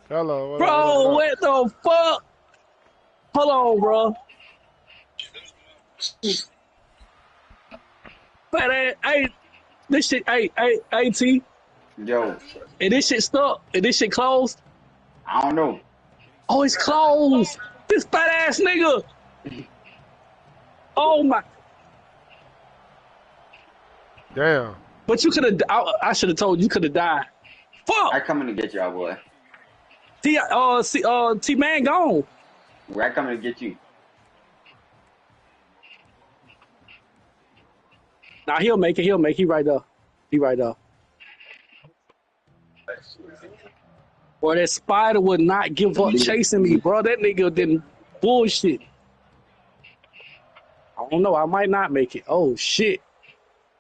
Hello, Bro, what up? what the fuck? Hold on, bro. But hey, this shit, hey, T, Yo, and this shit stuck, and this shit closed. I don't know. Oh, it's closed. This fat ass nigga. Oh my. Damn. But you could have. I should have told you. Could have died. I Fuck. coming to get y'all, boy. T man gone. Where I coming to get you? Nah, he'll make it. He'll make it. He right there. He right there. Boy, that spider would not give up chasing me, bro. That nigga didn't bullshit. I don't know. I might not make it. Oh shit.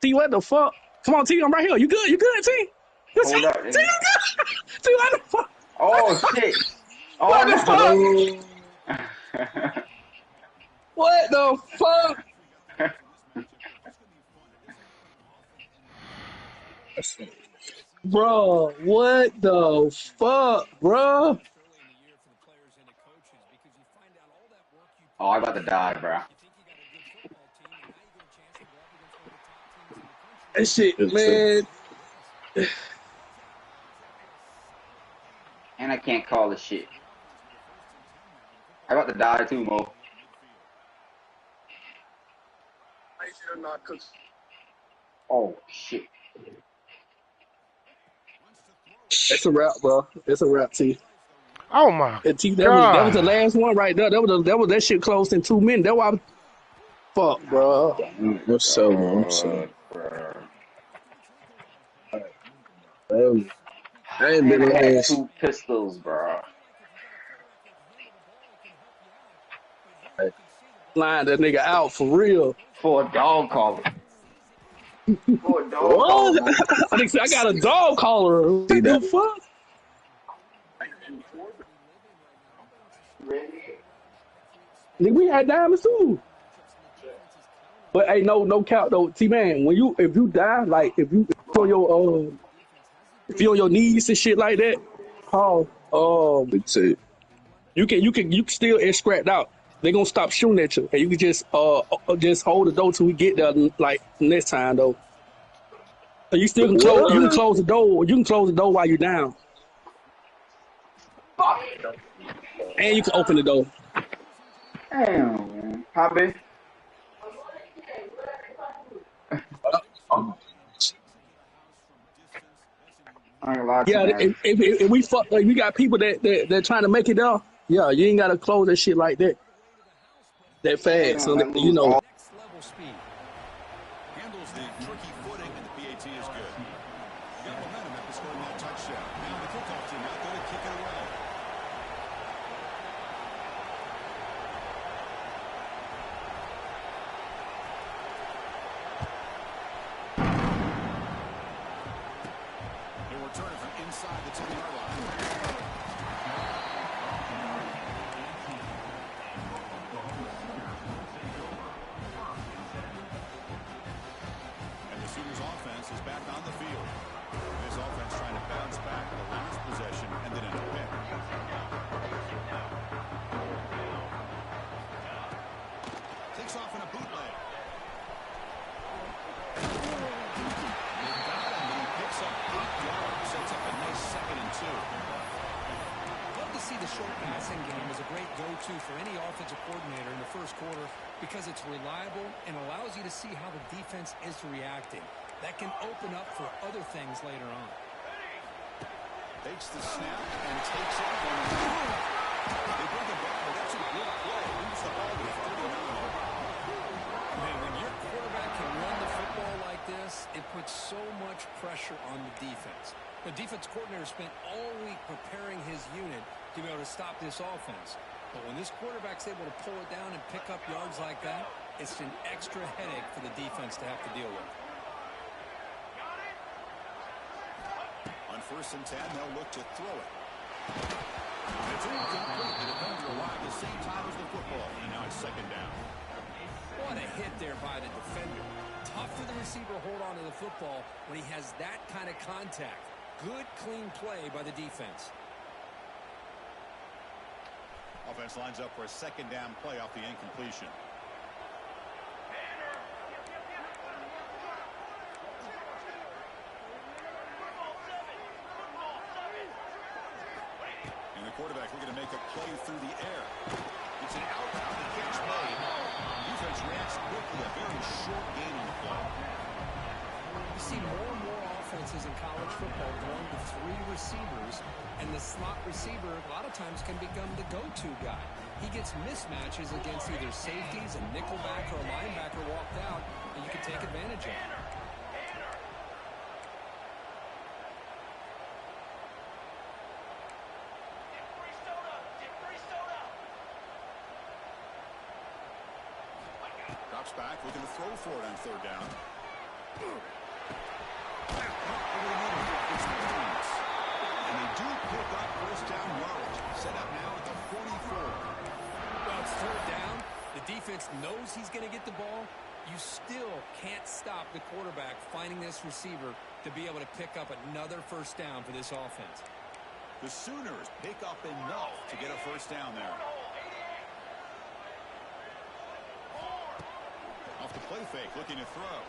T, what the fuck? Come on, T. I'm right here. You good? You good, T? You T? Hold up, T, nigga. you good? T, what the fuck? Oh shit. What the fuck? Oh no. What the fuck? Bro, what the fuck, bro? Oh, I about to die, bro. That shit, man. And I can't call this shit. I about to die too, Mo. Oh shit. It's a wrap, bro. It's a wrap, T. Oh my And T, that was the God. last one right there. That shit closed in 2 minutes. That's why fuck, bro. What's up, man? What's up? Bro. I ain't And been I on had this. two pistols, bro. Line that nigga out for real. For a dog collar. For a dog collar, What? Mo. I think I got a dog collar. See What the that? fuck? Nigga, we had diamonds too. But hey, no count though, T man. If you die, like if you on your knees and shit like that, how It's a you can still extract out. They gonna stop shooting at you, and you can just hold the door till we get there. Like next time though, so you still can close. You can what? close the door. You can close the door while you're down, and you can open the door. Damn, man. Hobby. I ain't gonna lie to you, Yeah, man. if we fuck, like, we got people that trying to make it there. Yeah, you ain't gotta close that shit like that fast. Damn, So I that, you lose know. all. Next level speed. Handles the tricky footing, and the PAT is good. Got momentum after scoring that touchdown. Now the kickoff team out there to kick it away. They return it from inside the 10-yard line. And the Sooners offense is back on the field. This offense trying to bounce back with the last possession and then in a pick. Takes off in a bootleg. They've got him, and he picks up 8 yards. Sets up a nice 2nd and 2. Love to see the short passing game as a great go-to for any offensive coordinator in the first quarter because it's reliable and allows you to see how the defense is reacting. That can open up for other things later on. Takes the snap and takes it from the field. They bring it back, but that's a good play. Moves the ball to 39. Man, when your quarterback can run the football like this, it puts so much pressure on the defense. The defense coordinator spent all week preparing his unit to be able to stop this offense. But when this quarterback's able to pull it down and pick up yards like that, it's an extra headache for the defense to have to deal with. On 1st and 10, they'll look to throw it. It's incomplete. The defender arrived the same time as the football. And now it's 2nd down. What a hit there by the defender. Tough for the receiver to hold on to the football when he has that kind of contact. Good, clean play by the defense. Offense lines up for a second down play off the incompletion. And the quarterback looking to make a play through the air. It's an outbound catch made. Defense reacts quickly. A very short gain on the play. You see more and more offenses in college football going to 3 receivers, and the slot receiver a lot of times can become the go-to guy. He gets mismatches against either safeties, a nickelback, or a linebacker walked out, and you can take advantage of it. Drops back, looking to throw for it on third down. And they do pick up first down yardage. Set up now at the 44. Well, it's third down. The defense knows he's going to get the ball. You still can't stop the quarterback finding this receiver to be able to pick up another first down for this offense. The Sooners pick up enough to get a first down there. Off the play fake, looking to throw.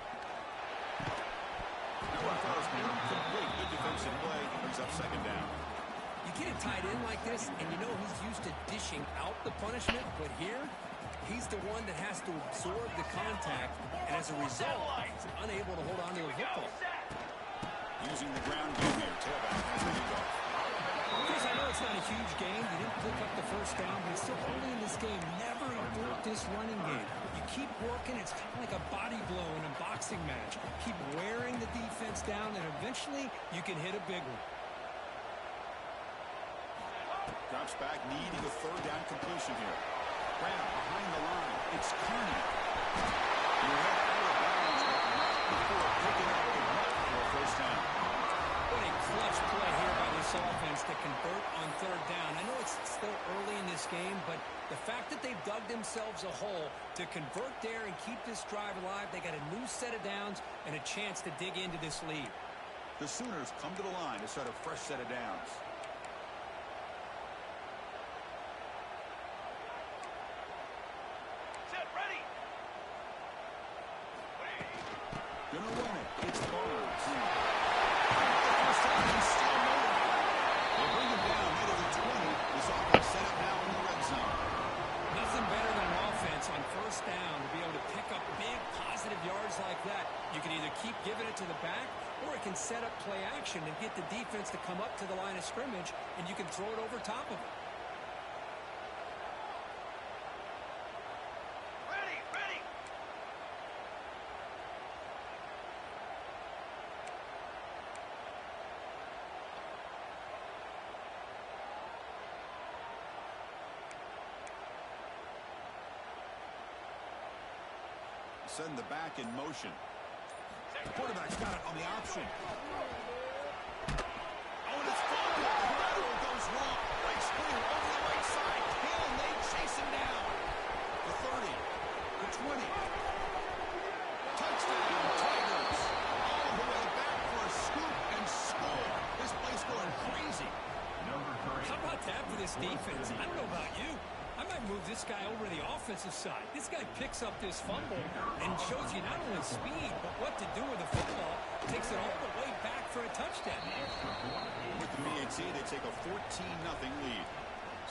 That one throws incomplete. Good defensive play. Brings up second down. You get it tied in like this, and you know he's used to dishing out the punishment, but here, he's the one that has to absorb the contact, and as a result, he's unable to hold on to a football. Using the ground game here. Tailback has the lead off. Chris, I know it's not a huge game. You didn't pick up the first down, but it's still early in this game. Never abort this running game. You keep working. It's kind of like a body blow in a boxing match. Keep wearing the defense down, and eventually you can hit a big one. Drops back, needing a third down completion here. Brown behind the line. It's Kearney. You head out of bounds, but not before picking up the run for a first down. What a clutch play here by this offense to convert on third down. I know it's still early in this game, but the fact that they've dug themselves a hole to convert there and keep this drive alive, they got a new set of downs and a chance to dig into this lead. The Sooners come to the line to start a fresh set of downs. Gonna run it. It's Barnes. First down and still moving. They bring him down middle of the 20. This offense set up now in the red zone. Nothing better than an offense on first down to be able to pick up big positive yards like that. You can either keep giving it to the back, or it can set up play action and get the defense to come up to the line of scrimmage, and you can throw it over top of it. Send the back in motion. Quarterback's got it on the option. Oh, and it's fumbled. The lateral goes wrong. Right clear over the right side. Can they chase him down? The 30, the 20. Touchdown, Tigers. All the way back for a scoop and score. This place going crazy. How about that for this defense? I don't know about you. I might move this guy over to the offensive side. This guy picks up this fumble and shows you not only speed, but what to do with the football. Takes it all the way back for a touchdown. With the PAT, they take a 14-0 lead.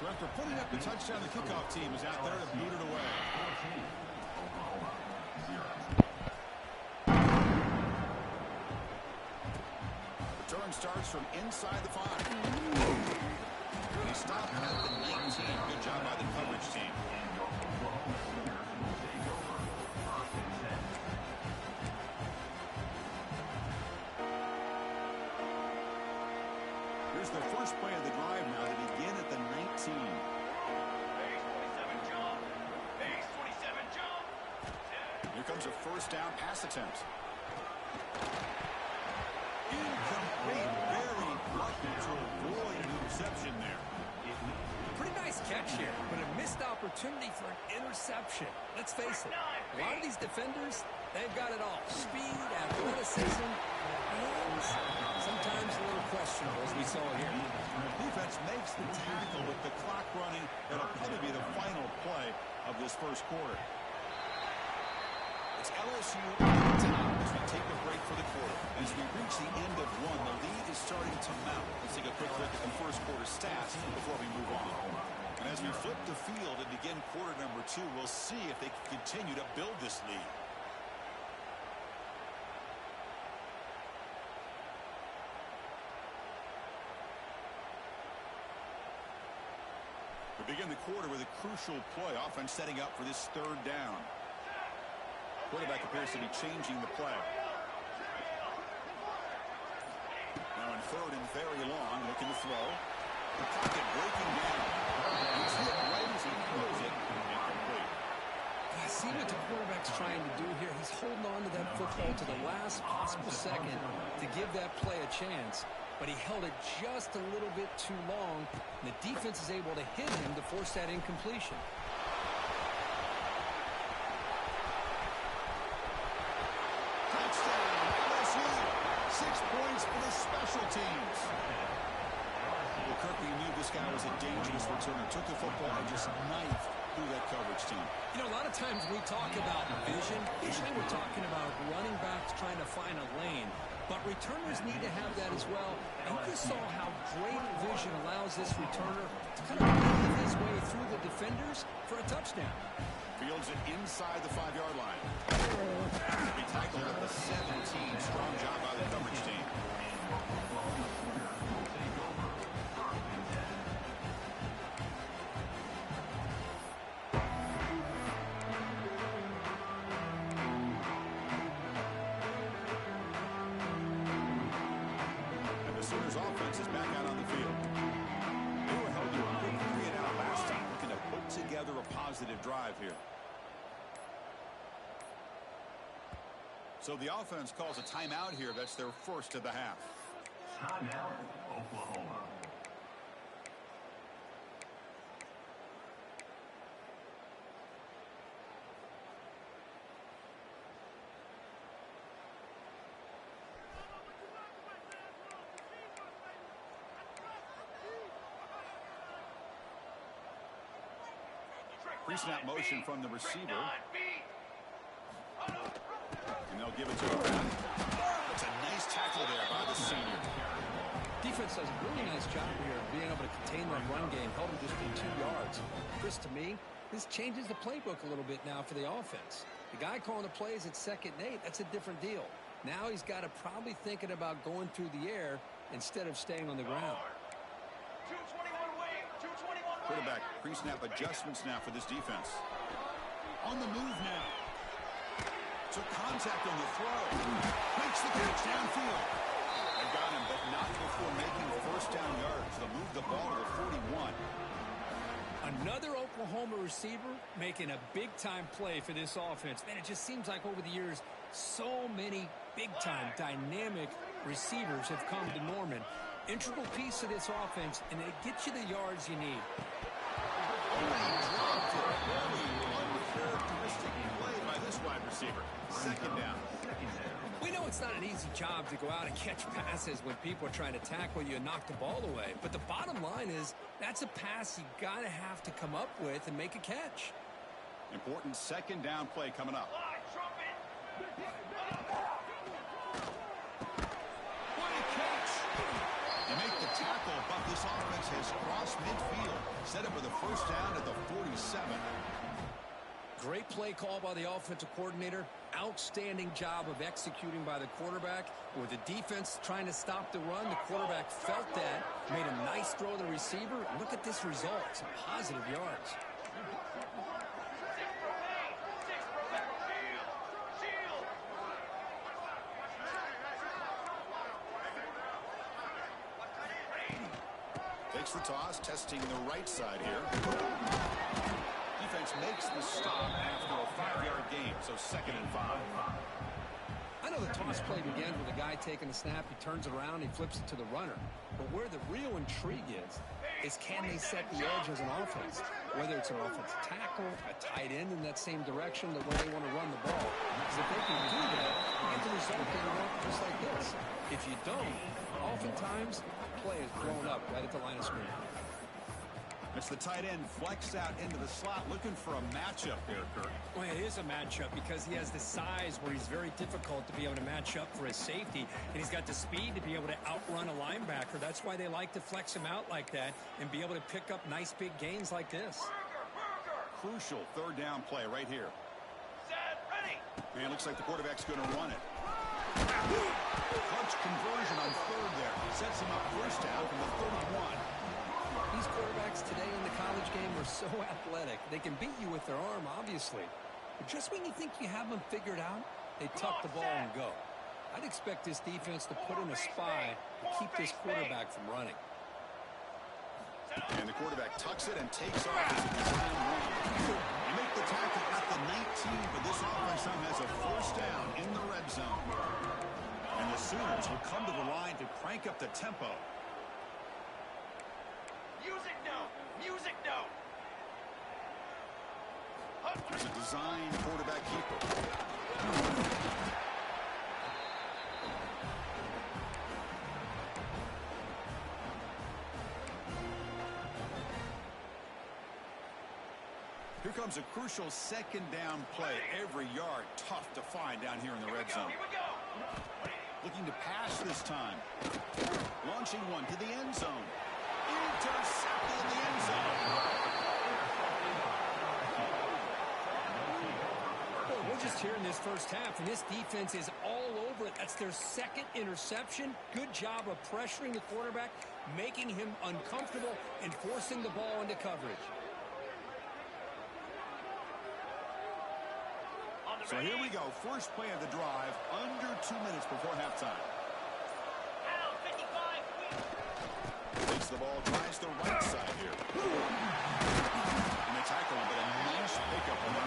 So after putting up the touchdown, the kickoff team is out there to boot it away. Return starts from inside the 5. He stopped at the 19. Good job by the coverage team. Here's the first play of the drive now to begin at the 19. Here comes a first down pass attempt. Incomplete. Very lucky to avoid the reception there. Pretty nice catch here, but a missed opportunity for an interception. Let's face it, a lot of these defenders, they've got it all. Speed, athleticism, and sometimes a little questionable, as we saw here. Defense makes the tackle with the clock running. That'll probably be the final play of this first quarter. It's LSU on top as we take a break for the quarter. As we reach the end of one, the lead is starting to mount. Let's take a quick look at the first quarter stats before we move on. And as we flip the field and begin quarter number 2, we'll see if they can continue to build this lead. We begin the quarter with a crucial play. Offense setting up for this third down. Quarterback appears to be changing the play. Now in third and very long, looking to throw. The pocket breaking down. He's hit right as he throws it. Incomplete. I see what the quarterback's trying to do here. He's holding on to that football to the last possible second to give that play a chance. But he held it just a little bit too long, and the defense is able to hit him to force that incompletion. Touchdown, LSU. 6 points for the special teams. Well, Kirk, we knew this guy was a dangerous returner. Took the football and just knifed through that coverage team. You know, a lot of times we talk about vision. Usually we're talking about running backs trying to find a lane. But returners need to have that as well. And you just saw how great vision allows this returner to kind of weave his way through the defenders for a touchdown. Fields it inside the 5-yard line. He tackled at the 17. Strong job by the coverage team. And the Sooners offense is back out on the field. They were held to a quick 3-and-out last time, looking to put together a positive drive here. So the offense calls a timeout here. That's their first of the half. Timeout, Oklahoma. Pre-snap motion from the receiver. And they'll give it to him. That's a nice tackle there by the senior. Defense does a really nice job here of being able to contain that run game, held him just to 2 yards. Chris, to me, this changes the playbook a little bit now for the offense. The guy calling the plays at 2nd and 8, that's a different deal. Now he's got to probably thinking about going through the air instead of staying on the ground. Quarterback pre-snap adjustments now for this defense. On the move now. Took contact on the throw. Makes the catch downfield. They got him, but not before making first down yards. They'll move the ball to the 41. Another Oklahoma receiver making a big-time play for this offense. Man, it just seems like over the years, so many big-time, dynamic receivers have come to Norman. Integral piece of this offense, and it gets you the yards you need. Dropped it. Very uncharacteristic play by this wide receiver. 2nd down. We know it's not an easy job to go out and catch passes when people are trying to tackle you and knock the ball away. But the bottom line is that's a pass you got to have to come up with and make a catch. Important 2nd down play coming up. What a catch! You make the tackle, but this offense has crossed midfield. Set up with a first down at the 47. Great play call by the offensive coordinator. Outstanding job of executing by the quarterback. With the defense trying to stop the run, the quarterback felt that, made a nice throw to the receiver. Look at this result. Some positive yards. Takes the toss, testing the right side here. Defense makes the stop after a 5-yard gain, so 2nd and 5. I know the toss play begins with a guy taking the snap. He turns it around, he flips it to the runner. But where the real intrigue is can they set the edge as an offense? Whether it's an offensive tackle, a tight end in that same direction that when they want to run the ball. Because if they can do that, you get the result that you want just like this. If you don't, oftentimes, the play is blown up right at the line of scrimmage. It's the tight end flexed out into the slot, looking for a matchup there, Kirk. Well, it is a matchup because he has the size where he's very difficult to be able to match up for his safety, and he's got the speed to be able to outrun a linebacker. That's why they like to flex him out like that and be able to pick up nice big gains like this. Crucial third down play right here. Set, ready. And looks like the quarterback's going to run it. Clutch conversion on third there. Sets him up first down from the 31. These quarterbacks today in the college game are so athletic. They can beat you with their arm, obviously. But just when you think you have them figured out, they tuck the ball and go. I'd expect this defense to put in a spy to keep this quarterback from running. And the quarterback tucks it and takes off as a design run. You make the tackle at the 19, but this offense now has a first down in the red zone. And the Sooners will come to the line to crank up the tempo. Music note. Music note. There's a design quarterback keeper. Here comes a crucial second down play. Every yard tough to find down here in the red zone. Here we go. Looking to pass this time. Launching one to the end zone. Intercepted in the end zone. Well, we're just here in this first half, and this defense is all over it. That's their second interception. Good job of pressuring the quarterback, making him uncomfortable, and forcing the ball into coverage. So here we go. First play of the drive. Under 2 minutes before halftime. Down 55. Takes the ball, tries the right side here. And they tackle him, but a nice pickup on that.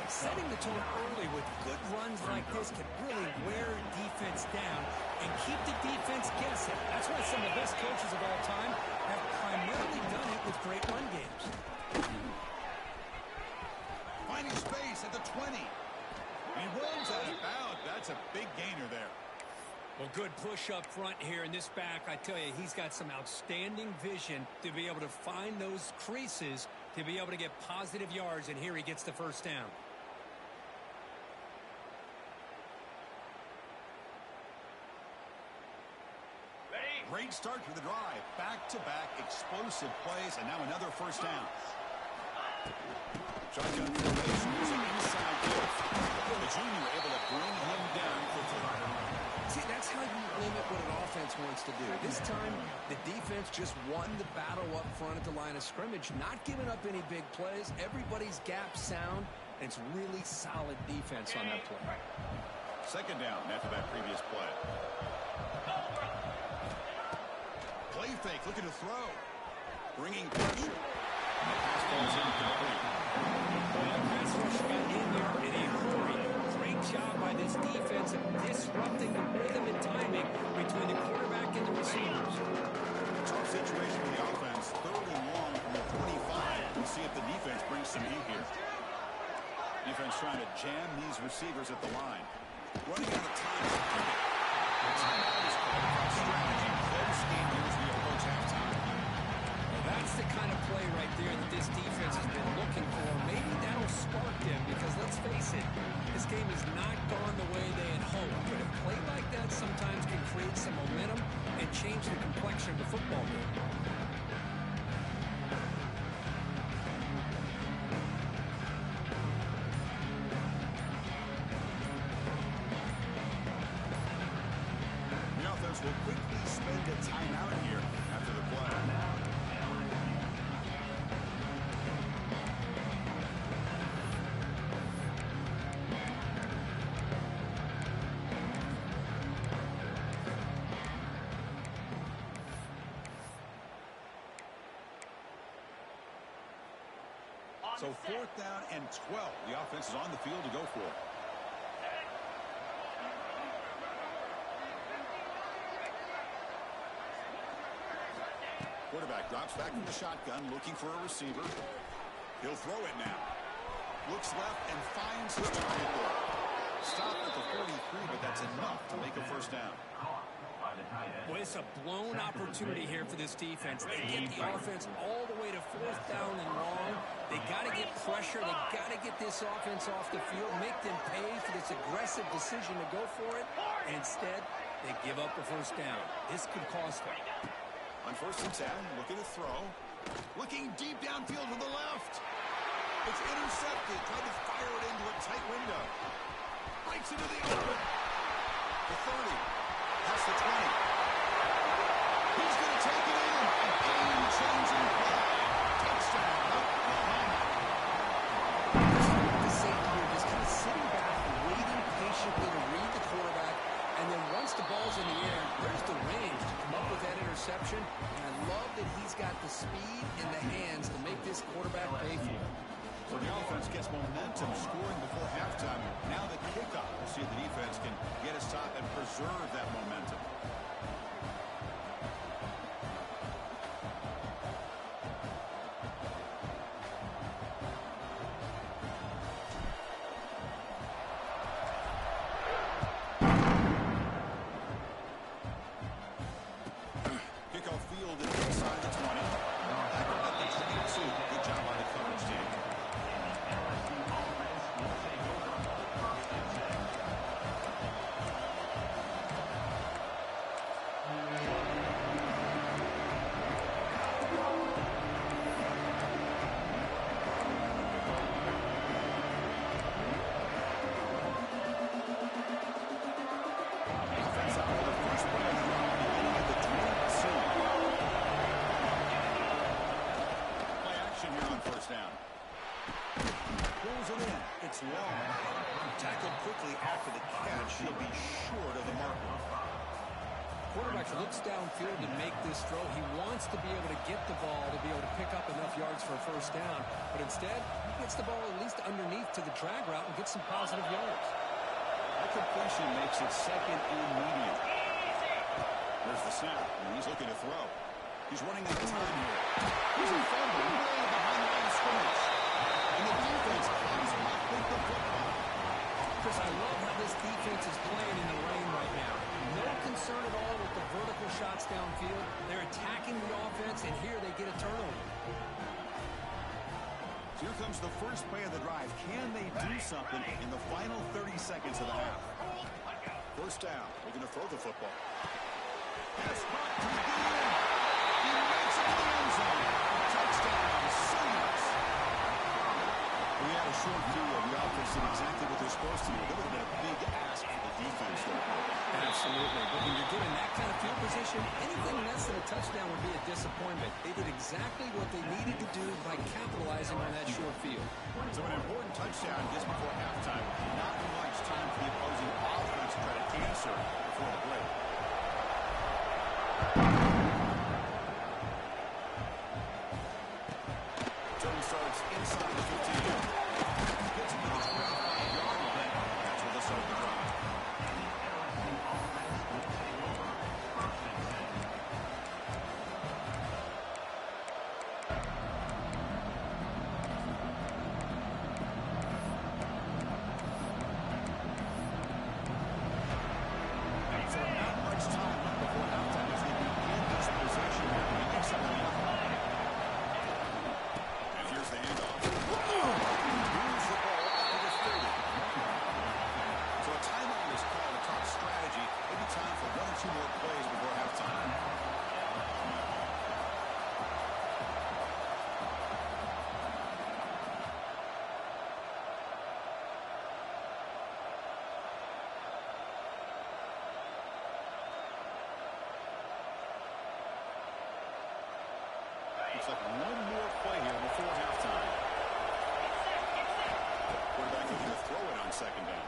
Setting the tone early with good runs like this can really wear defense down and keep the defense guessing. That's why some of the best coaches of all time have primarily done it with great run games. Finding space at the 20. He runs out of bounds. That's a big gainer there. Well, good push up front here in this back. I tell you, he's got some outstanding vision to be able to find those creases to be able to get positive yards, and here he gets the first down. Great start for the drive. Back-to-back explosive plays, and now another first down. Shotgun formation using inside kick. The junior able to bring him down quickly. See, that's how you limit what an offense wants to do. This time, the defense just won the battle up front at the line of scrimmage, not giving up any big plays. Everybody's gap sound, and it's really solid defense on that play. Second down after that previous play. Play fake, looking to throw. Bringing pressure. And the pass ball's incomplete. Well, pass rush got in there in a hurry. Great job by this defense of disrupting the rhythm and timing between the quarterback and the receivers. Tough situation for the offense. Third and long from the 25. We'll see if the defense brings some heat here. Defense trying to jam these receivers at the line. Running out of time. Timeout is called for strategy. Close game here as we approach halftime. Well, that's the kind of play right there that this defense has been looking for. Maybe that'll spark them because, let's face it, this game has not gone the way they had hoped. But a play like that sometimes can create some momentum and change the complexion of the football game. Will quickly spend a timeout here after the play. So 4th down and 12. The offense is on the field to go for it. Quarterback drops back from the shotgun, looking for a receiver. He'll throw it now. Looks left and finds his target there. Stop at the 43, but that's enough to make a first down. Well, it's a blown opportunity here for this defense. They get the offense all the way to 4th down and long. They got to get pressure. They got to get this offense off the field, make them pay for this aggressive decision to go for it. Instead, they give up the first down. This could cost them. On 1st and 10, looking to throw. Looking deep downfield to the left. It's intercepted. Trying to fire it into a tight window. Breaks into the open. The 30. Past the 20. He's going to take it in. Game-changing play. Touchdown. The safety here just kind of sitting back, waiting patiently to read the quarterback, and then once the ball's in the air, there's the range to come up with that interception. And I love that he's got the speed and the hands to make this quarterback pay for it. So the offense gets momentum, scoring before halftime. Now the kickoff. We'll see if the defense can get a stop and preserve that momentum. Kickoff field is inside the 20. Back at the 22. Good job by the coverage team. Offense out for the first play of the drive, beginning at the 22. Play action here on 1st down. Pulls it in. It's long. Tackled quickly after the catch. He'll be short of the marker. Quarterback looks downfield to make this throw. He wants to be able to get the ball to be able to pick up enough yards for a first down. But instead, he gets the ball at least underneath to the drag route and gets some positive yards. That completion makes it 2nd and medium. There's the snap, and he's looking to throw. He's running out of time here. He's a fumble way behind the line of scrimmage. And the defense comes up with the football. Chris, I love how this defense is playing in the rain right now. No concern at all with the vertical shots downfield. They're attacking the offense, and here they get a turnover. Here comes the first play of the drive. Can they do something in the final 30 seconds of the half? First down. They're going to throw the football. Pass caught to Gideon. He makes it to the end zone. Touchdown, Sooners. We had a short view of the offense did exactly what they're supposed to do. That would have been a big ask for the defense there. Absolutely. But when you're given that kind of field position, anything less than a touchdown would be a disappointment. They did exactly what they needed to do by capitalizing on that short field. So an important touchdown just before halftime. Not much time for the opposing offense to try to answer before the break. Turn starts inside the 15. Gets him to the 25-yard line. That's where they'll start the drive. So not much time left before halftime as they begin this possession here. They make something happen. And here's the handoff. Moves the ball up to the 30. So a timeout is called, a top strategy. Maybe time for 1 or 2 more plays before halftime. Looks like 1 more play here before halftime. Quarterback looking to throw it on 2nd down.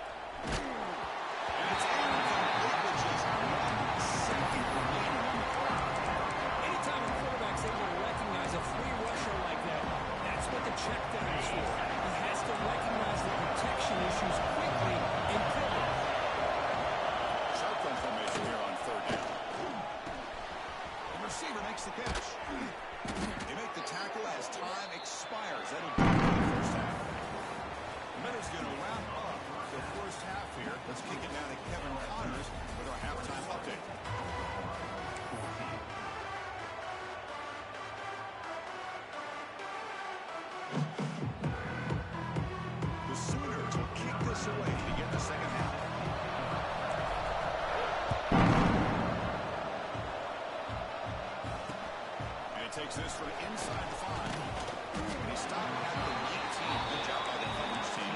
And it's incomplete with just 1 second remaining on the clock. Anytime a quarterback's able to recognize a free rusher like that, that's what the check down is for. is going to wrap up the first half here. Let's kick it down to Kevin Connors with our halftime update. The Sooners will kick this away to begin the second half. And he takes this from inside the 5. And he stopped at the 19. Good job by the coverage team.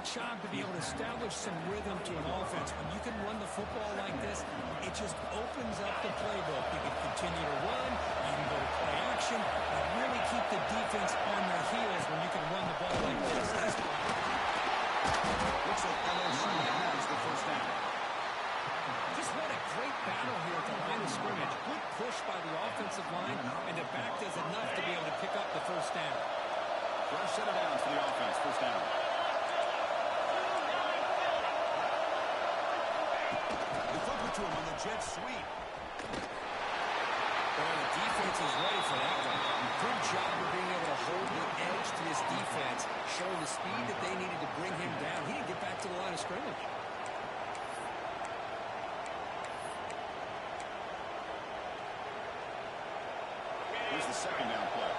Job to be able to establish some rhythm to an offense. When you can run the football like this, it just opens up the playbook. You can continue to run, you can go to play action, and really keep the defense on their heels when you can run the ball like this. Looks like LSU has the first down. Just what a great battle here at the line of scrimmage. Good push by the offensive line, and the back does enough to be able to pick up the first down. Fresh set of downs for the offense, first down. To him on the jet sweep. Well, the defense is ready for that one. Good job of being able to hold the edge to this defense, showing the speed that they needed to bring him down. He didn't get back to the line of scrimmage. Here's the second down play.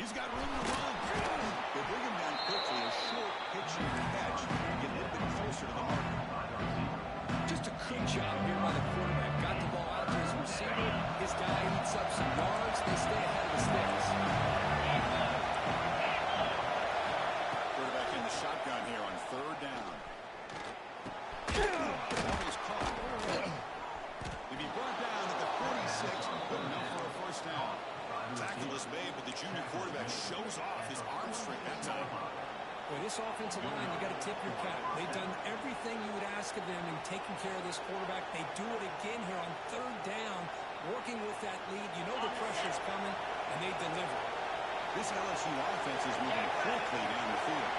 He's got room to run. They bring him down quickly. A short pitch and catch. Get a little bit closer to the marker. Just a good job here by the quarterback. Got the ball out to his receiver. His guy eats up some yards. They stay ahead of the sticks. Quarterback in the shotgun here on third down. Ball is caught. He'll be brought down at the 46, but enough for a first down. Tackle is made, but the junior quarterback shows off his arm strength that time. Boy, this offensive line, you got to tip your cap. They've done everything you would ask of them in taking care of this quarterback. They do it again here on third down, working with that lead. You know the pressure's coming, and they deliver. This LSU offense is moving quickly down the field.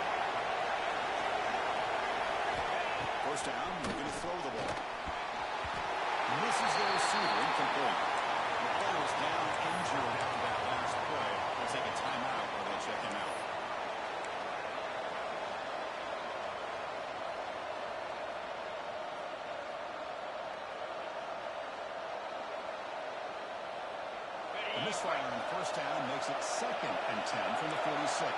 First down, they're going to throw the ball. Misses the receiver, incomplete. The player was down injured after that last play. They'll take a timeout while they check him out. The misfire on first down makes it 2nd and 10 from the 46.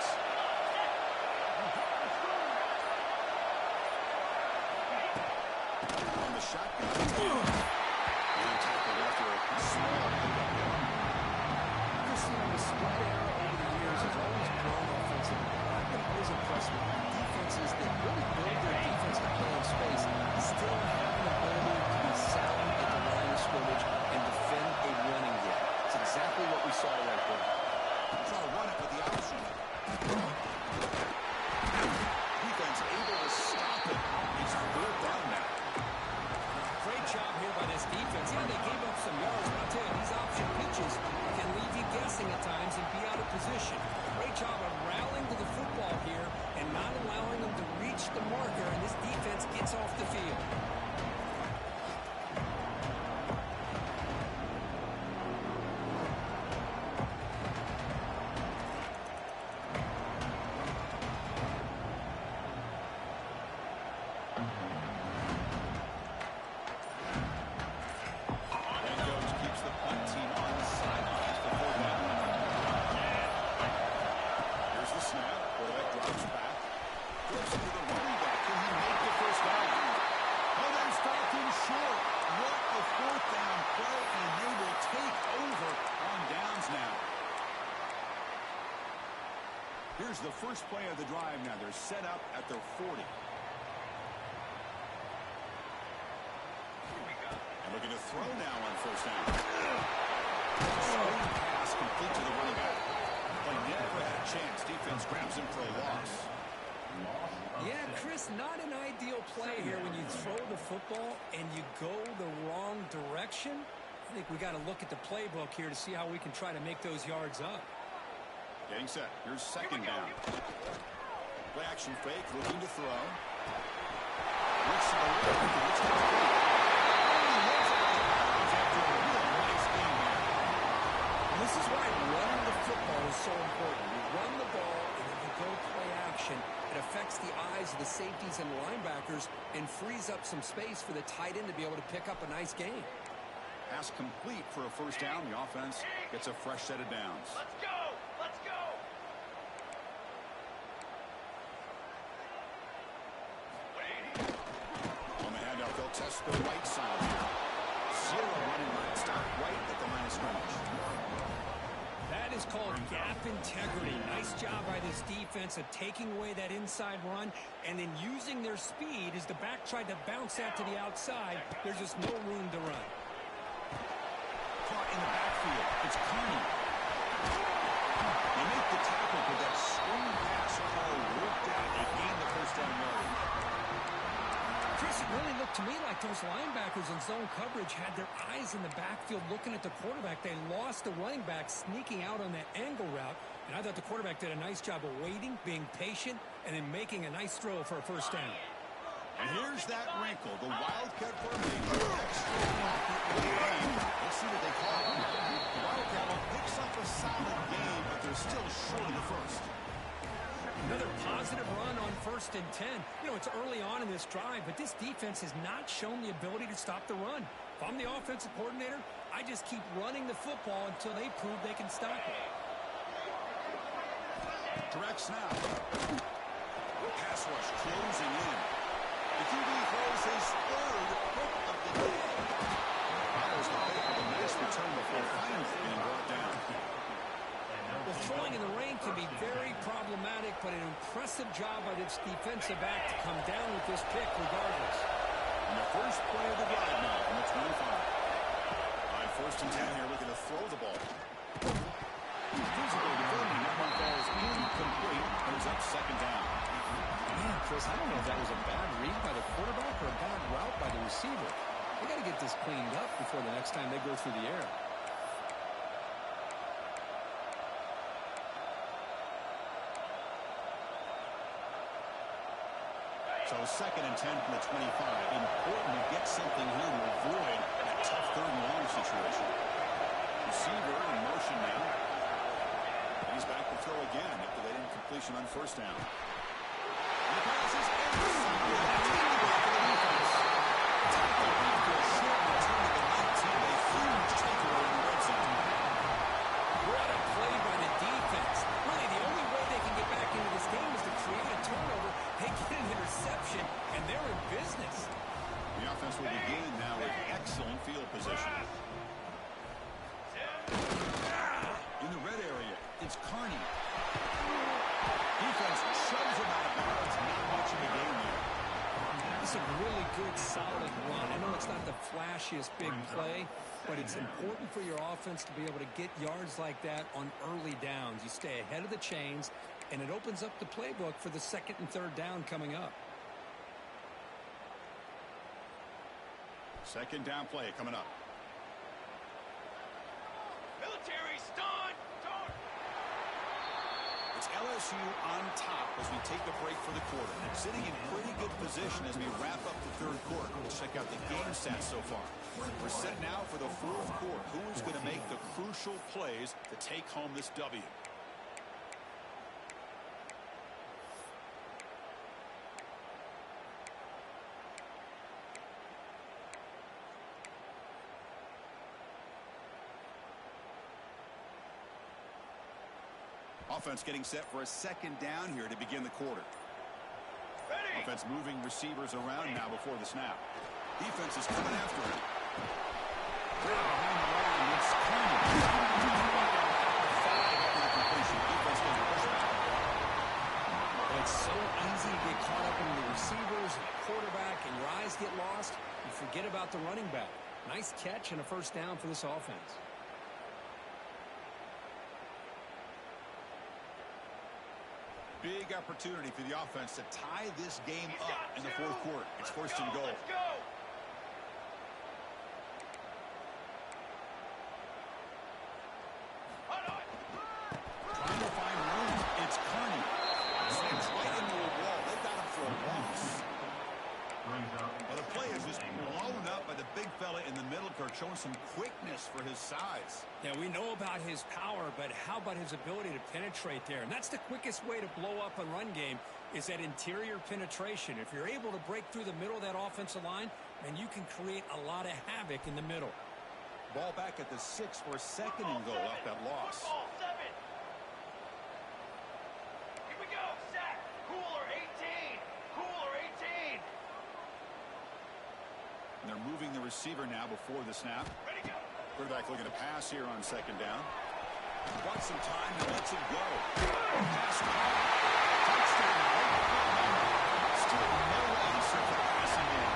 On the shotgun. And tackled after a small pickup there. Just seeing the spread era over the years has always grown offensively. I've been always impressed with defenses that really build their defense to play in space, still have an ability to be sound at the line of scrimmage and defend a running game. It's exactly what we saw right there. Try to run it with the option. Defense able to stop it. It's 4th down now. Great job here by this defense. Yeah, they gave up some yards, but I'll tell you, these option pitches can leave you guessing at times and be out of position. Great job of rallying to the football here and not allowing them to reach the marker, and this defense gets off the field. Here's the first play of the drive now. They're set up at their 40. throw now on first down. Screen pass complete to the running back. Play never had a chance. Defense grabs him for a loss. Yeah, Chris, not an ideal play here when you throw the football and you go the wrong direction. I think we got to look at the playbook here to see how we can try to make those yards up. Getting set. Here's second down. Play action fake, looking to throw. Looks to the left. This is why running the football is so important. You run the ball and then you go play action. It affects the eyes of the safeties and linebackers and frees up some space for the tight end to be able to pick up a nice gain. Pass complete for a first down. The offense gets a fresh set of downs. Let's go! Let's go! On the handoff, they'll test the right side here. Zero running line stop right at the line of scrimmage. That is called gap integrity. Nice job by this defense of taking away that inside run and then using their speed as the back tried to bounce that to the outside. There's just no room to run. Caught in the backfield. It's Kearney. They make the tackle, but that swing pass call worked out. They gained the first down yardage. Chris, it really looked to me like those linebackers in zone coverage had their eyes in the backfield looking at the quarterback. They lost the running back sneaking out on that angle route, and I thought the quarterback did a nice job of waiting, being patient, and then making a nice throw for a first down. And here's that wrinkle. The Wildcat formation. Extra game. Let's see what they call it. The Wildcat picks up a solid game, but they're still short of the first. Another positive run on 1st and 10. You know, it's early on in this drive, but this defense has not shown the ability to stop the run. If I'm the offensive coordinator, I just keep running the football until they prove they can stop it. Direct snap. Pass rush closing in. The QB throws his third pick of the day. Follows the pick with a nice return before finally being brought down. Well, throwing in the rain can be very problematic, but an impressive job by this defensive back to come down with this pick regardless. And the first play of the drive now from the 25. All right, 1st and 10 here, looking to throw the ball. Physical defending, that one falls incomplete, and is up second down. Man, Chris, I don't know if that was a bad read by the quarterback or a bad route by the receiver. They got to get this cleaned up before the next time they go through the air. So 2nd and 10 from the 25. Important to get something here to avoid that tough 3rd and long situation. Receiver in motion now. He's back to throw again after that incompletion on 1st down. And the pass is intercepted. Tackle after a short return to the 19. A huge takeaway in the red zone. What a play by the defense. Really, the only way they can get back into this game is to create a turnover. They get an interception, and they're in business. The offense will begin now with excellent field position. In the red area, it's Kearney. Defense shoves him out of bounds. Not much of a game there. It's a really good, solid run. I know it's not the flashiest big play, but it's important for your offense to be able to get yards like that on early downs. You stay ahead of the chains, and it opens up the playbook for the 2nd and 3rd down coming up. 2nd down play coming up. Military stun! It's LSU on top as we take a break for the quarter. Sitting in pretty good position as we wrap up the 3rd quarter. Let's check out the game stats so far. We're set now for the 4th quarter. Who is going to make the crucial plays to take home this W? Offense getting set for a 2nd down here to begin the quarter. Ready! Offense moving receivers around now before the snap. Defense is coming after him. Behind the line, it's Kearney. Defense going to push back. It's so easy to get caught up in the receivers and the quarterback, and your eyes get lost. You forget about the running back. Nice catch and a first down for this offense. Big opportunity for the offense to tie this game up in the fourth quarter. It's first and goal. Let's go. Trying to find room. It's Kearney. Slams right into a wall. They got him for a loss. Well, the play is just blown up by the big fella in the middle, Kirk, showing some quickness for his size. Yeah, we know about his power, but how about his ability to penetrate there? And that's the quickest way to blow up a run game is that interior penetration. If you're able to break through the middle of that offensive line, then you can create a lot of havoc in the middle. Ball back at the 6 for a second and goal off that loss. Football 7. Here we go. Sack. Cooler 18. Cooler 18. And they're moving the receiver now before the snap. Ready to go. Quarterback looking to pass here on second down. Wants some time and lets it go. Pass caught. Touchdown. Still no answer for the passing game.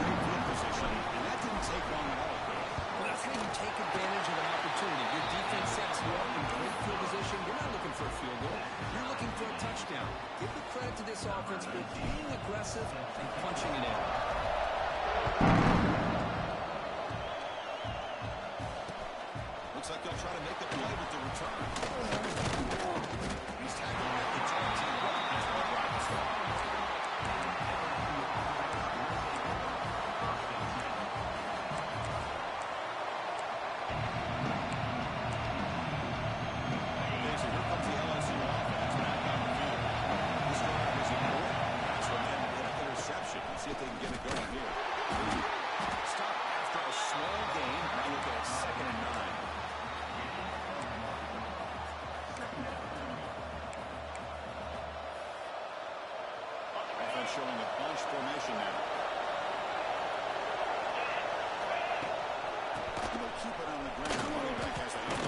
Great field position, and that didn't take long at all. Well, that's how you take advantage of an opportunity. Your defense sets you up in great field position. You're not looking for a field goal. You're looking for a touchdown. Give the credit to this offense for being aggressive and punching it in. Looks like they'll try to make a play with the return. He's tackling at the 21. That's Will Robinson. Here comes the LSU offense back on the field. This drive is important. Pass from him and an interception. Let's see if they can get it going here. Stop after a small gain. Now look at 2nd and 9. Offense showing a bunch formation now. They'll keep it on the ground. Running back has the hand.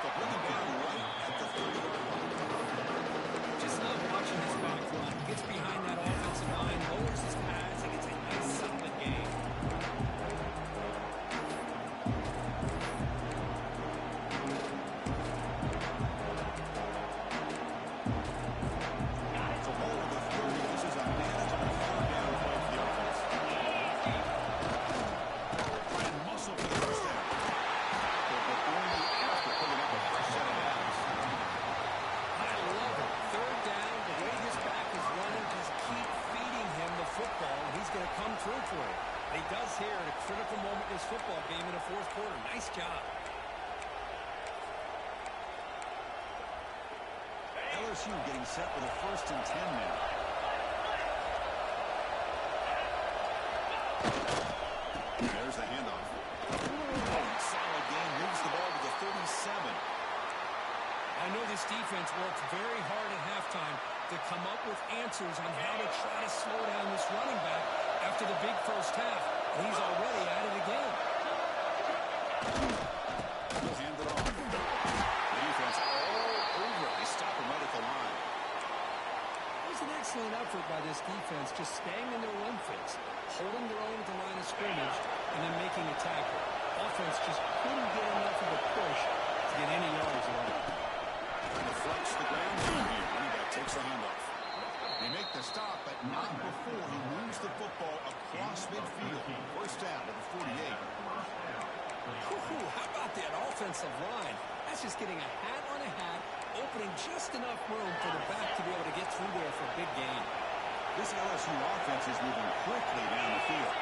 They'll bring him down right at the 30-yard line. Just not watching this back run. Gets behind that offensive line, lowers his pads, and gets a nice solid gain. It's a hole in the 30. This is a manageable third down play for the offense. Trying to muscle for the first down. But only after picking up a fresh set of downs. I love it. Third down, the way his back is running, just keep feeding him the football, and he's going to come through for it. And he does here at a critical moment in this football game in the fourth quarter. Nice job. LSU getting set with a 1st and 10 now. There's the handoff. Solid game. Moves the ball to the 37. I know this defense worked very hard at halftime to come up with answers on how to try to slow down this running back after the big first half. And he's already at it again. He'll hand it off. The defense all over it. They stop him right at the line. It was an excellent effort by this defense, just staying in their run fits, holding their own at the line of scrimmage, and then making a tackle. Offense just couldn't get enough of a push to get any yards at all. Deflects the ground game here. Running back takes the handoff. They make the stop, but not before he moves the football across midfield. First down to the 48. How about that offensive line? That's just getting a hat on a hat, opening just enough room for the back to be able to get through there for a big gain. This LSU offense is moving quickly down the field.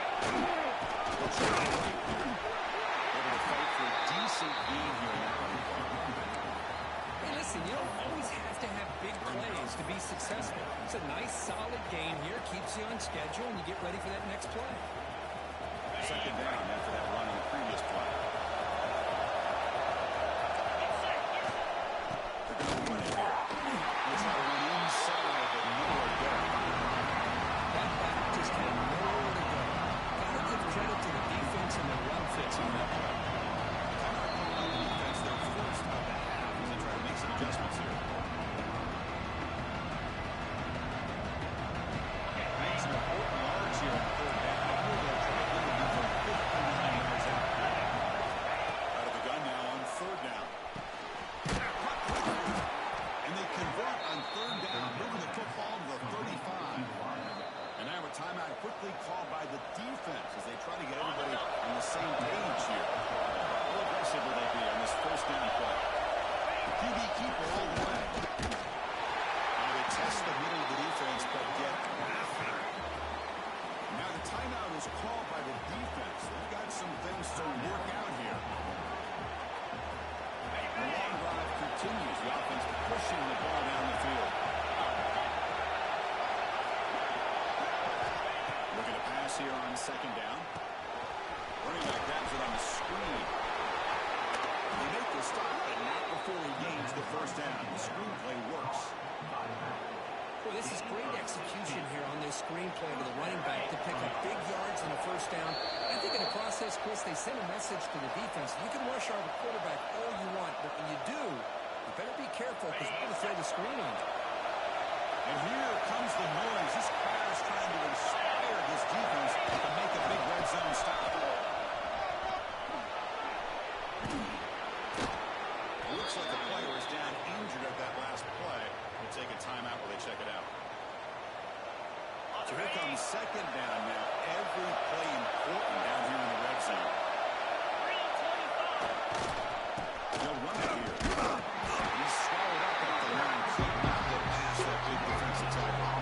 Able to fight for a decent gain here now. Hey, listen, you don't always have to have big plays to be successful. It's a nice, solid game here, keeps you on schedule, and you get ready for that next play. Second down after that run in the previous play. They're going to run it here. It's a run inside, but nowhere to go. That back just had nowhere to go. Gotta give credit to the defense and the run fits on that play. That's their first of the half as they try to make some adjustments here. Make some important yards here on third down. They'll try to get it quickly called by the defense as they try to get everybody on the same page here. How aggressive will they be on this first down play? The QB keeper all the way. Now they test the middle of the defense, but get nothing. Now the timeout is called by the defense. They've got some things to work out here. The long drive continues. The offense pushing the ball down the field. Looking to pass here on second down. Running back grabs it on the screen. They make the stop, but not before he gains the first down. The screenplay works. Well, this is great execution here on this screenplay to the running back to pick up big yards and a first down. I think in the process, Chris, they send a message to the defense. You can rush our quarterback all you want, but when you do, you better be careful because we're going to throw the screen on it. And here comes the noise. This crowd is trying to inspire this defense to make a big red zone stop. It looks like the player is down injured at that last play. We'll take a timeout while they check it out. So here comes second down now. Every play important down here in the red zone. They'll run it here. He's swallowed up at the line. Could not get past that big defensive tackle.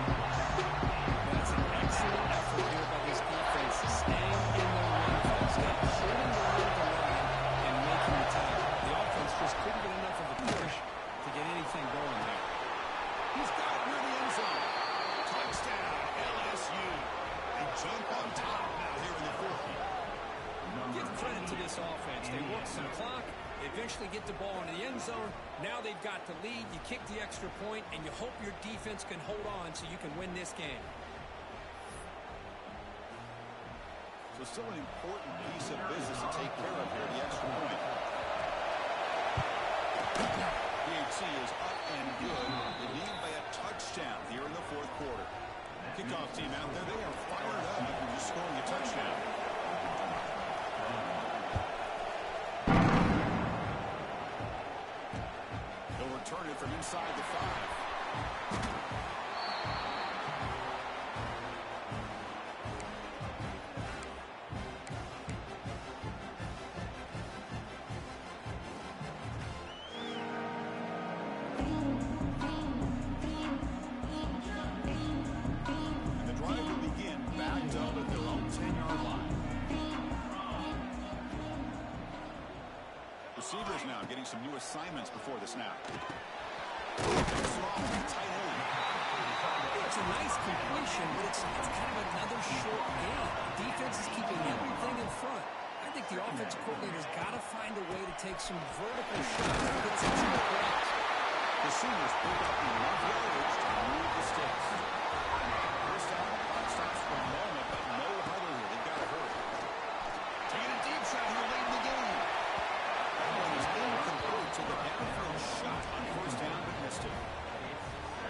That's an excellent effort here by this defense to staying in their run step, holding the line of the line, and making the tackle. The offense just couldn't get enough of a push to get anything going there. He's got it near the end zone. Touchdown, LSU. They jump on top now here in the fourth. Give credit to this offense. They work some clock. They eventually get the ball into the end zone. Now they've got the lead. You kick the extra point, and you hope your defense can hold on so you can win this game. So still an important piece of business to take care of here, the extra point. PHC is up and good. They lead by a touchdown here in the fourth quarter. Kickoff team out there, they are fired up after just scoring a touchdown. They'll return it from inside the 5. Receivers now getting some new assignments before the snap. Tight end. It's a nice completion, but it's kind of another short game. Defense is keeping everything in front. I think the offensive coordinator's got to find a way to take some vertical shots to get some short routes. The seniors pick up enough yardage to move the sticks. First down, clock stops for a moment, but no huddle here. They've got to hurry. Taking a deep shot here late in the game. That one is incomplete to the downfield shot on first down, but missed it.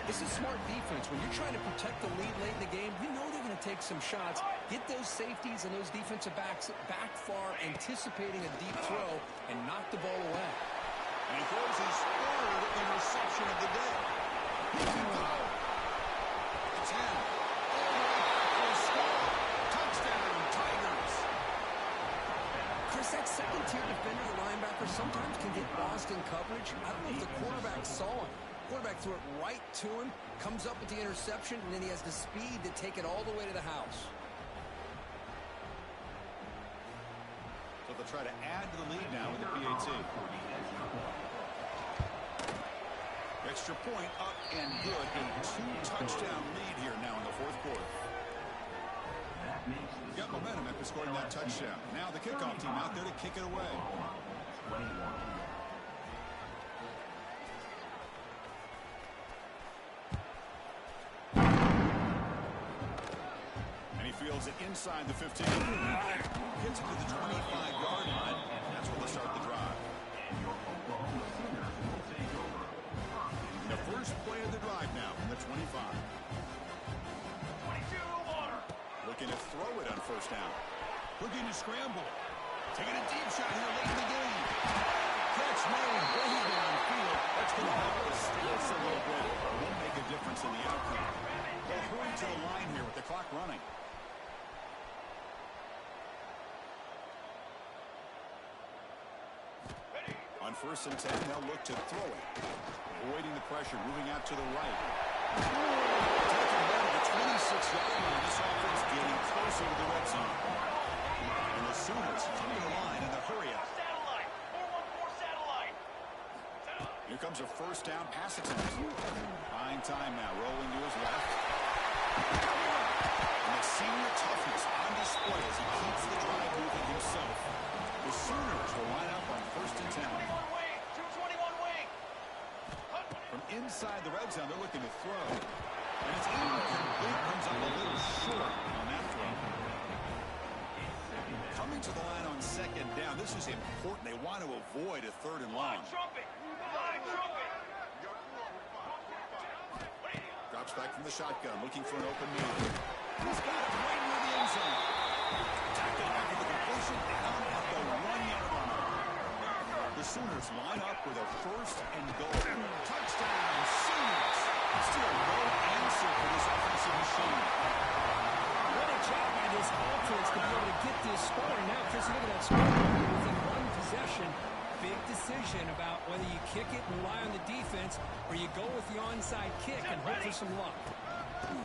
This is smart defense. When you're trying to protect the lead late in the game, you know they're going to take some shots, get those safeties and those defensive backs back far, anticipating a deep throw, and knock the ball away. And he throws his third interception of the day. He can go. It's in. All the way back for a score. Touchdown, Tigers. Chris, that second-tier defender, the linebacker, sometimes can get lost in coverage. I don't know if the quarterback saw him. Quarterback threw it right to him, comes up with the interception, and then he has the speed to take it all the way to the house. So they'll try to add to the lead now with the PAT. Extra point up and good. A 2-touchdown lead here now in the fourth quarter. Got momentum after scoring that touchdown. Now the kickoff team out there to kick it away. Fields it inside the 15. Gets it to the 25-yard line. That's where they'll start the drive. The first play of the drive now from the 25. 22-water. Looking to throw it on first down. Looking to scramble. Taking a deep shot here late in the game. Catch made way downfield. That's going to help us steal a little bit. Won't make a difference in the outcome. They'll hurry to the line here with the clock running. first and 10, they'll look to throw it. Avoiding the pressure, moving out to the right. Taking hold of the 26-yard line. This offense getting closer to the red zone. And the Sooners come to the line in the hurry up. Satellite. 414 satellite. Here comes a first down pass attempt. Buying time now, rolling to his left. And the senior toughness on display as he keeps the drive moving himself. The Sooners will line up on first and 10. 221 wing. 221 wing. From inside the red zone, they're looking to throw. And it's incomplete. Comes up a little short on that throw. Coming to the line on second down. This is important. They want to avoid a third and long. Trumpet. Flying trumpet. Drops back from the shotgun, looking for an open man. He's got it right near the end zone. Tackled after the completion, down at the 1-yard line. The Sooners line up with a first and goal. Touchdown, Sooners. Still no answer for this offensive machine. What a job by this offense to be able to get this score. Now, Chris, look at that score within one possession. Big decision about whether you kick it and rely on the defense or you go with the onside kick and hope for some luck. He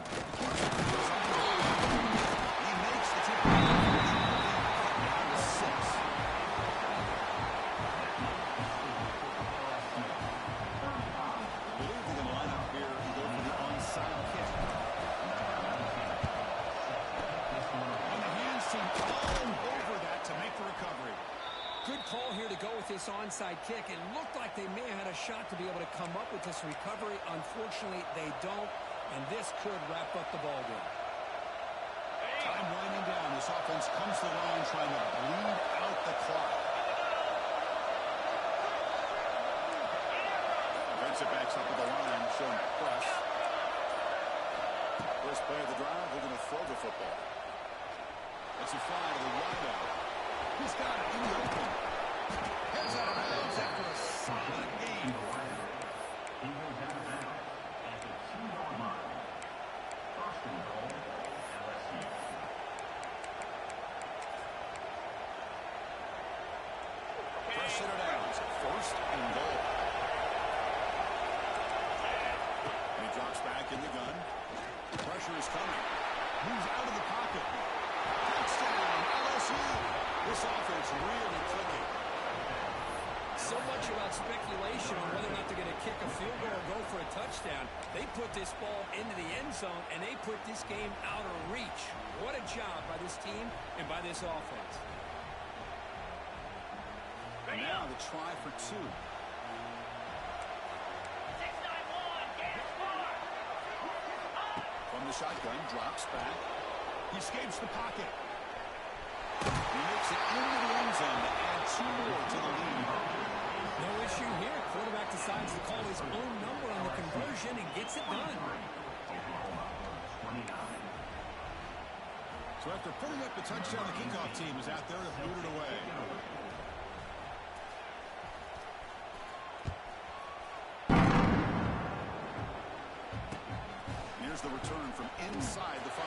makes the tip. Down to 6. I believe they're going to line up here and go for the onside kick. On the hands team, all over that to make the recovery. Good call here to go with this onside kick. It looked like they may have had a shot to be able to come up with this recovery. Unfortunately, they don't, and this could wrap up the ball game. Time winding down. This offense comes to the line trying to bleed out the clock. Defensive backs up at the line, showing press. First play of the drive, they're going to throw the football. That's a fly to the wideout. He's got it in the open. Heads out of bounds after a solid game. Press it down. First and goal. And he drops back in the gun. Pressure is coming. Moves out of the pocket. Touchdown, LSU. This offense really clicking. So much about speculation on whether or not they're going to kick a field goal or go for a touchdown. They put this ball into the end zone, and they put this game out of reach. What a job by this team and by this offense. And now the try for 2. 691. Get hard. From the shotgun, drops back. He escapes the pocket. He makes it into the end zone to add 2 more to the lead. No issue here. Quarterback decides to call his own number on the conversion and gets it done. So after putting up the touchdown, the kickoff team is out there to boot it away. Here's the return from inside the 5.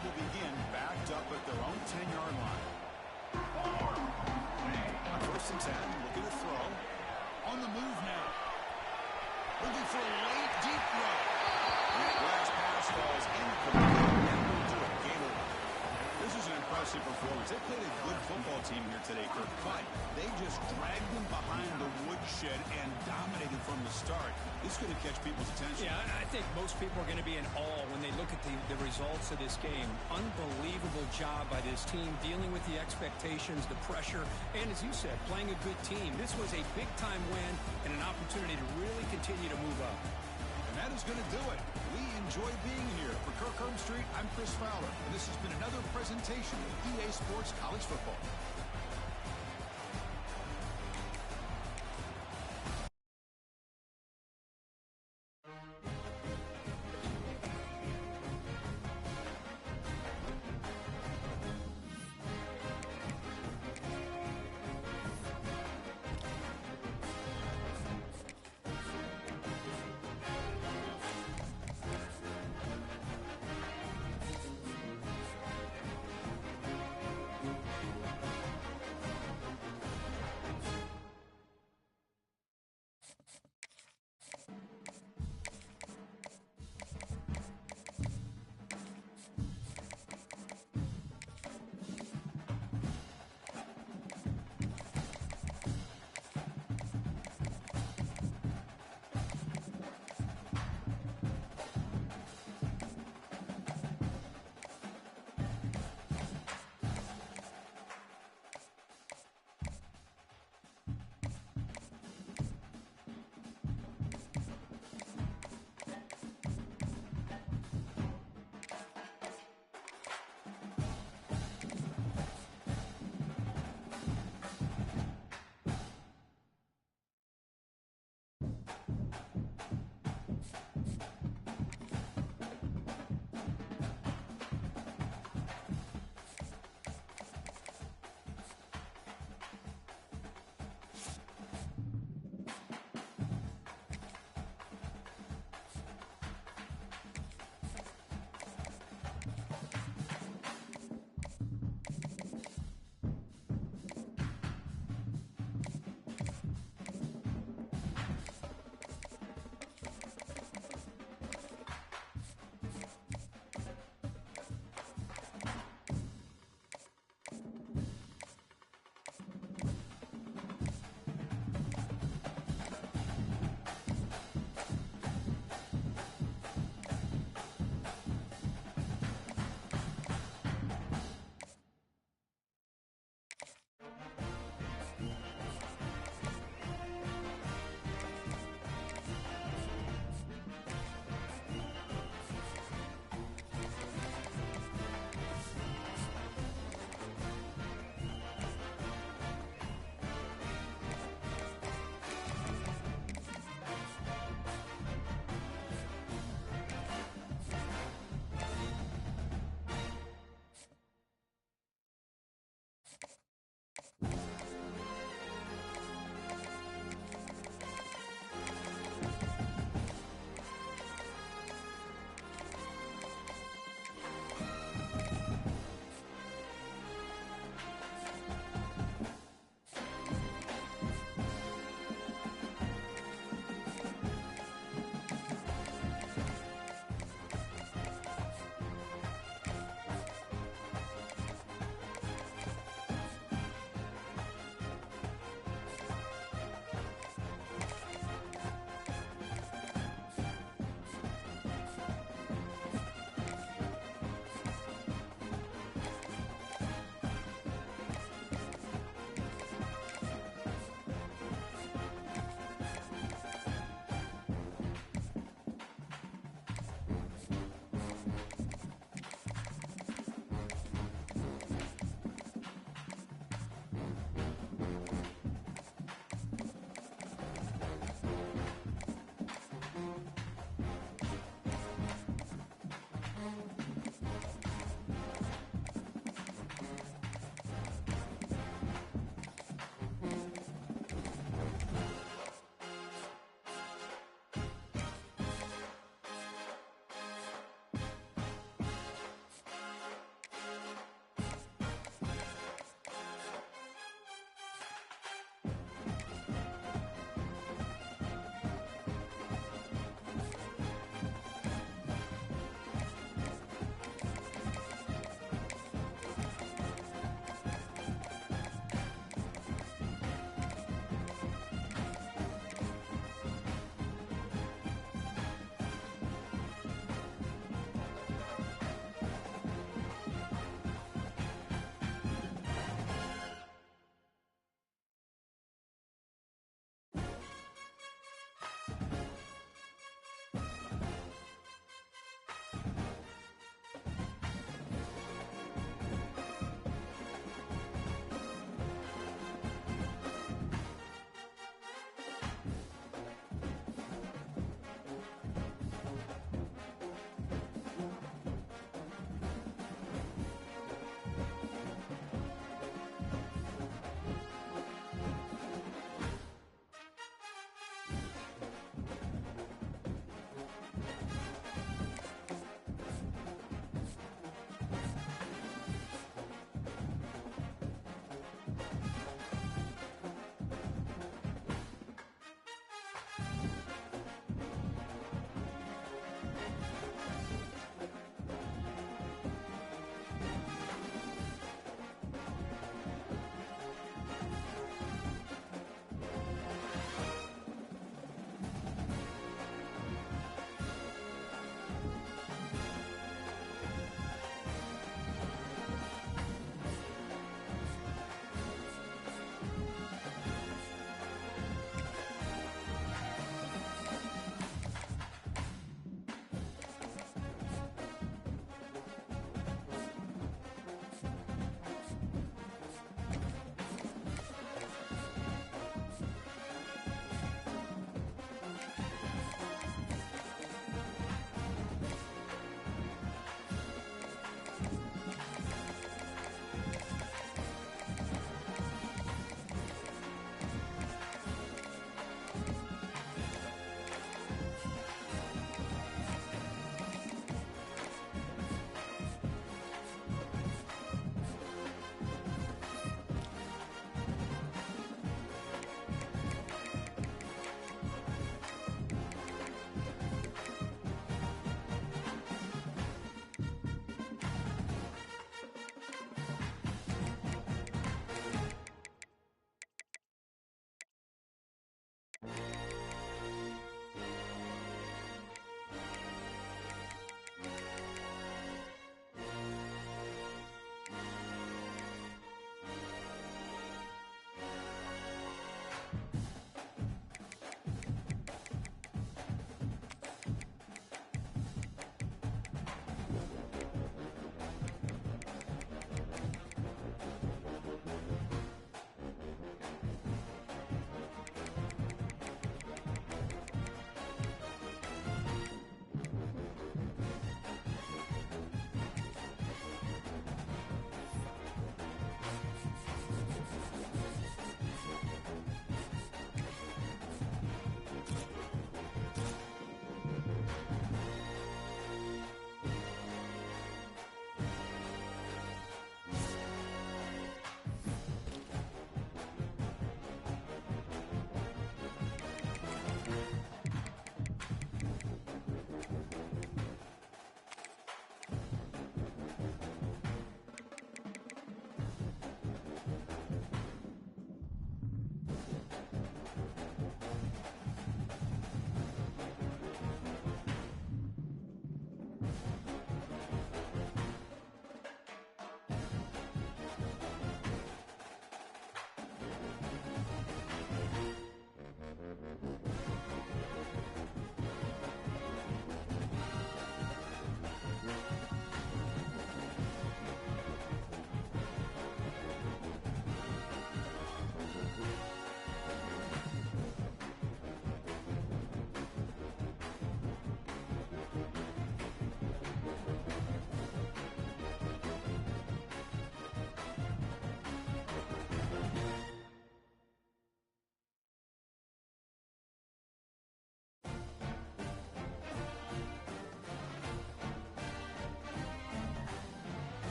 Will begin backed up at their own 10-yard line. On first and 10, looking to throw. On the move now. Looking for a late deep throw. And that last pass falls incomplete. Never do it. Game over. This is an impressive performance. They played a good football team here today, Kirk, but they just dragged them behind the woodshed and dominated from the start. This is going to catch people's attention. Yeah, I think most people are going to be in awe when they look at the results of this game. Unbelievable job by this team, dealing with the expectations, the pressure, and as you said, playing a good team. This was a big-time win and an opportunity to really continue to move up. And that is going to do it. We enjoy being here. For Kirk Herbstreit, I'm Chris Fowler, and this has been another presentation of EA Sports College Football.